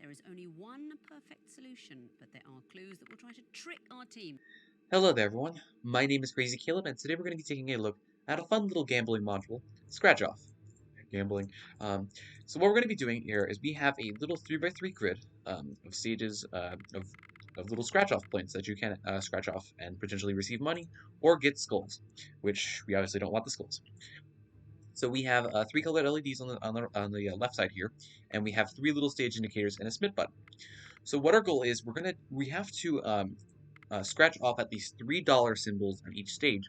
There is only one perfect solution, but there are clues that will try to trick our team. Hello there, everyone. My name is Crazy Caleb, and today we're going to be taking a look at a fun little gambling module, Scratch Off. Gambling. So what we're going to be doing here is we have a little 3x3 grid of stages of little scratch off points that you can scratch off and potentially receive money or get skulls, which we obviously don't want the skulls. So we have three colored LEDs on the left side here, and we have three little stage indicators and a submit button. So what our goal is, we have to scratch off at least $3 symbols on each stage,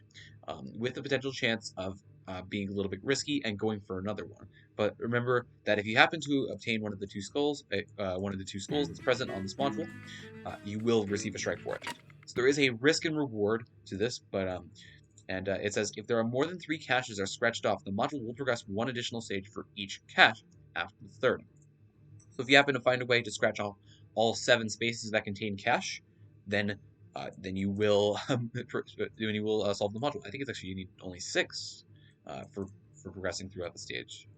with the potential chance of being a little bit risky and going for another one. But remember that if you happen to obtain one of the two skulls that's present on this module, you will receive a strike for it. So there is a risk and reward to this, but it says if there are more than 3 caches are scratched off, the module will progress one additional stage for each cache after the third. So if you happen to find a way to scratch off all 7 spaces that contain cache, then you will solve the module. I think it's actually you need only 6 for progressing throughout the stage.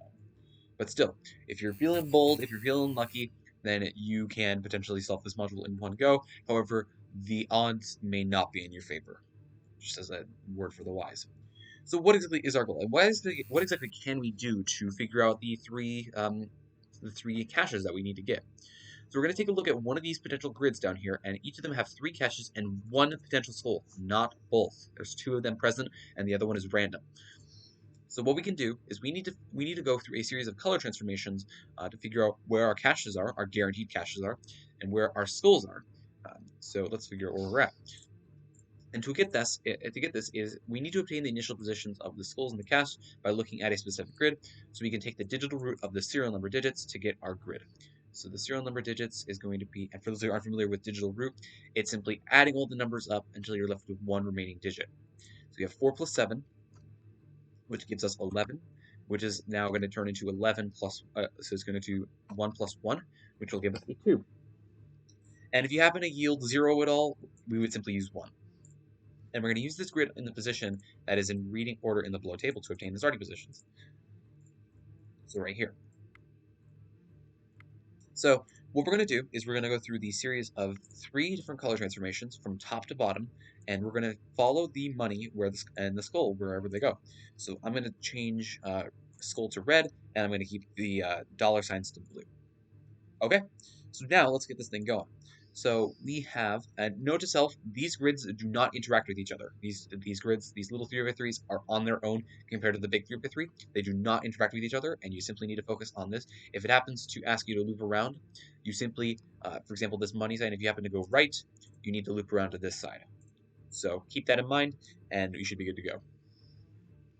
But still, if you're feeling bold, if you're feeling lucky, then you can potentially solve this module in one go. However, the odds may not be in your favor, just as a word for the wise. So what exactly is our goal, and what exactly can we do to figure out the three caches that we need to get? So we're going to take a look at one of these potential grids down here, and each of them have 3 caches and 1 potential skull, not both. There's 2 of them present, and the other one is random. So what we can do is we need to go through a series of color transformations to figure out where our caches are, our guaranteed caches are, and where our skulls are. So let's figure out where we're at. And to get this is we need to obtain the initial positions of the skulls in the cache by looking at a specific grid. So we can take the digital root of the serial number digits to get our grid. So the serial number digits is going to be, and for those who aren't familiar with digital root, it's simply adding all the numbers up until you're left with one remaining digit. So we have 4 plus 7, which gives us 11, which is now going to turn into 11 plus, so it's going to do 1 plus 1, which will give us a 2. And if you happen to yield 0 at all, we would simply use 1. And we're going to use this grid in the position that is in reading order in the below table to obtain the starting positions. So right here. So what we're going to do is we're going to go through the series of 3 different color transformations from top to bottom, and we're going to follow the money and the skull wherever they go. So I'm going to change skull to red, and I'm going to keep the dollar signs to blue. Okay, so now let's get this thing going. So we have, and note to self, these grids do not interact with each other. These grids, these little 3x3s are on their own compared to the big 3x3. They do not interact with each other, and you simply need to focus on this. If it happens to ask you to loop around, you simply, for example, this money sign, if you happen to go right, you need to loop around to this side. So keep that in mind, and you should be good to go.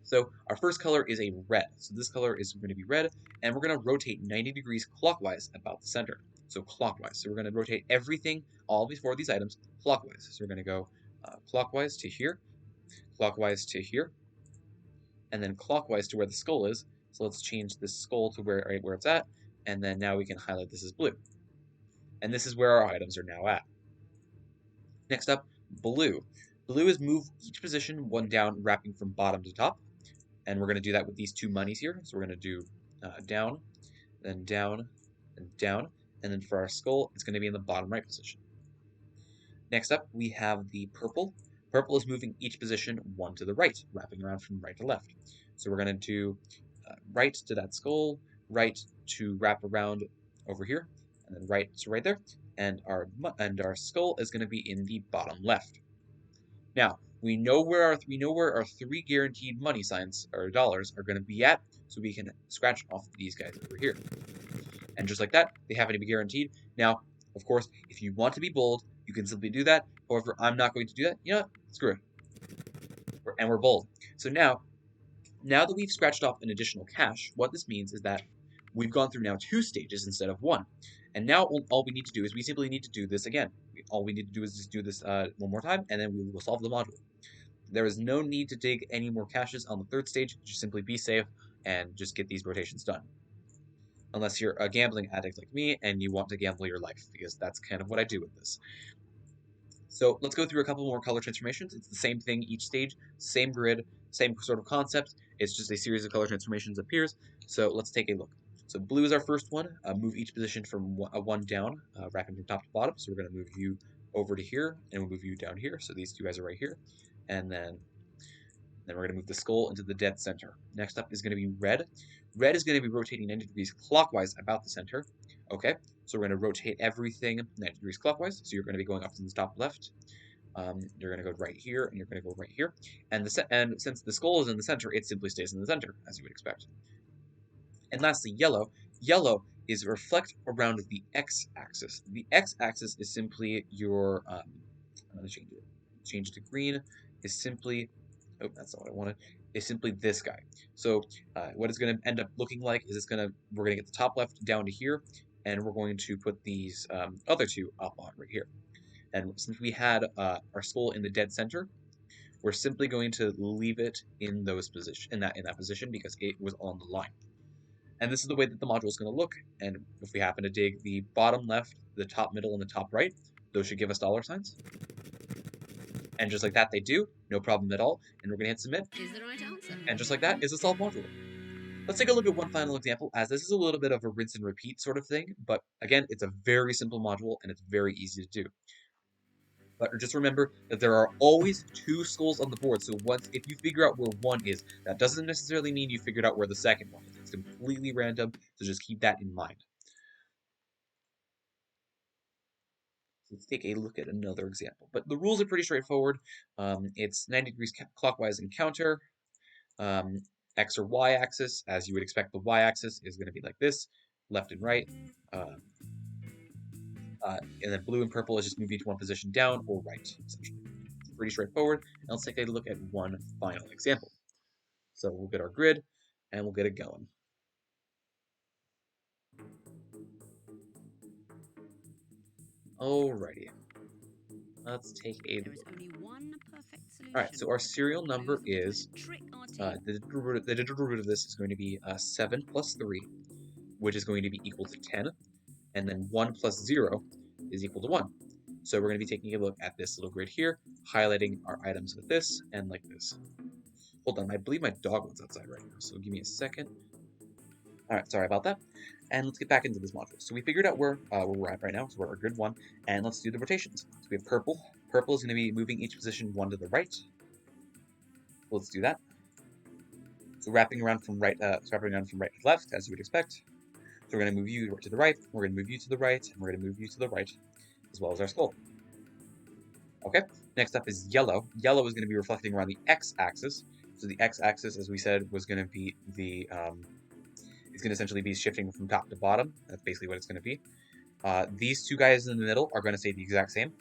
So our first color is a red. So this color is going to be red, and we're going to rotate 90 degrees clockwise about the center. So clockwise. So we're going to rotate everything, all before these items, clockwise. So we're going to go clockwise to here, and then clockwise to where the skull is. So let's change this skull to right where it's at, and then now we can highlight this as blue. And this is where our items are now at. Next up, blue. Blue is move each position one down, wrapping from bottom to top. And we're going to do that with these 2 monies here. So we're going to do down, then down, and down. And then for our skull, it's going to be in the bottom right position. Next up, we have the purple. Purple is moving each position 1 to the right, wrapping around from right to left. So we're going to do right to that skull, right to wrap around over here, and then right to right there. And our skull is going to be in the bottom left. Now, we know where our 3 guaranteed money signs, or dollars, are going to be at, so we can scratch off these guys over here. And just like that, they happen to be guaranteed. Now, of course, if you want to be bold, you can simply do that. However, I'm not going to do that. You know what? Screw it. And we're bold. So now that we've scratched off an additional cache, what this means is that we've gone through now 2 stages instead of 1. And now all we need to do is we simply need to do this again. All we need to do is just do this one more time, and then we will solve the module. There is no need to dig any more caches on the 3rd stage. Just simply be safe and just get these rotations done. Unless you're a gambling addict like me and you want to gamble your life, because that's kind of what I do with this. So let's go through a couple more color transformations. It's the same thing each stage, same grid, same sort of concept. It's just a series of color transformations appears. So let's take a look. So blue is our first one. Move each position from one down, wrapping from top to bottom. So we're going to move you over to here, and we'll move you down here. So these two guys are right here. And then we're going to move the skull into the dead center. Next up is going to be red. Red is going to be rotating 90 degrees clockwise about the center. Okay, so we're going to rotate everything 90 degrees clockwise. So you're going to be going up to the top left. You're going to go right here, and you're going to go right here. And since the skull is in the center, it simply stays in the center, as you would expect. And lastly, yellow. Yellow is reflect around the x-axis. The x-axis is simply your, I'm going to change it. Change it to green is simply, oh, that's not what I wanted, is simply this guy. So what it's going to end up looking like is we're going to get the top left down to here, and we're going to put these other two up on right here. And since we had our skull in the dead center, we're simply going to leave it in that position because it was on the line. And this is the way that the module is going to look. And if we happen to dig the bottom left, the top middle, and the top right, those should give us $signs. And just like that, they do. No problem at all. And we're going to hit submit. Is the right answer. And just like that is a solved module. Let's take a look at one final example, as this is a little bit of a rinse and repeat sort of thing. But again, it's a very simple module, and it's very easy to do. But just remember that there are always two skulls on the board, so if you figure out where one is, that doesn't necessarily mean you figured out where the second one is. It's completely random, so just keep that in mind. Let's take a look at another example. But the rules are pretty straightforward. It's 90 degrees clockwise and counter. X or Y axis, as you would expect, the Y axis is going to be like this, left and right. And then blue and purple is just moving to one position down or right, essentially. Pretty straightforward. And let's take a look at one final example. So we'll get our grid, and we'll get it going. Alrighty. Let's take a There is only one perfect solution. Alright, so our serial number is, the digital root of this is going to be 7 plus 3, which is going to be equal to 10. And then 1 plus 0 is equal to 1. So we're going to be taking a look at this little grid here, highlighting our items with this and like this. Hold on, I believe my dog was outside right now, so give me a second. Alright, sorry about that. And let's get back into this module. So we figured out where we're at right now, so we're at grid 1, and let's do the rotations. So we have purple. Purple is going to be moving each position 1 to the right. Let's do that. So wrapping around from right to left, as you would expect. So we're going to move you to the right, we're going to move you to the right, and we're going to move you to the right, as well as our skull. Okay, next up is yellow. Yellow is going to be reflecting around the x-axis. So the x-axis, as we said, was going to be it's going to essentially be shifting from top to bottom. That's basically what it's going to be. These two guys in the middle are going to stay the exact same.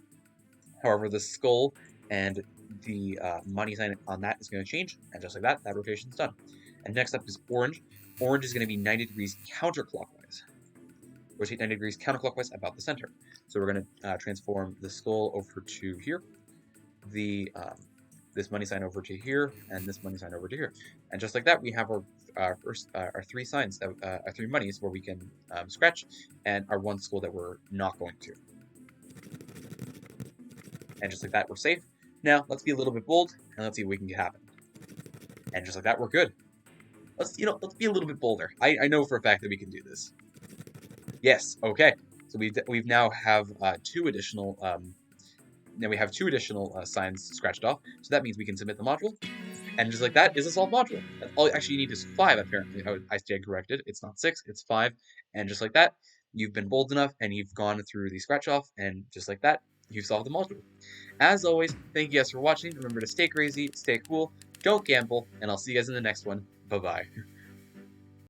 However, the skull and the money sign on that is going to change, and just like that, that rotation is done. And next up is orange. Orange is going to be 90 degrees counterclockwise. Rotate 90 degrees counterclockwise about the center. So we're going to transform the skull over to here, this money sign over to here, and this money sign over to here. And just like that, we have our three signs, our three monies where we can scratch, and our one skull that we're not going to. And just like that, we're safe. Now, let's be a little bit bold, and let's see what we can get happen. And just like that, we're good. Let's be a little bit bolder. I know for a fact that we can do this. Yes, okay. So we've now have two additional signs scratched off. So that means we can submit the module. And just like that is a solved module. That's all actually you need is 5, apparently. I stand corrected. It's not 6, it's 5. And just like that, you've been bold enough and you've gone through the scratch off, and just like that, you've solved the module. As always, thank you guys for watching. Remember to stay crazy, stay cool, don't gamble, and I'll see you guys in the next one. Bye-bye.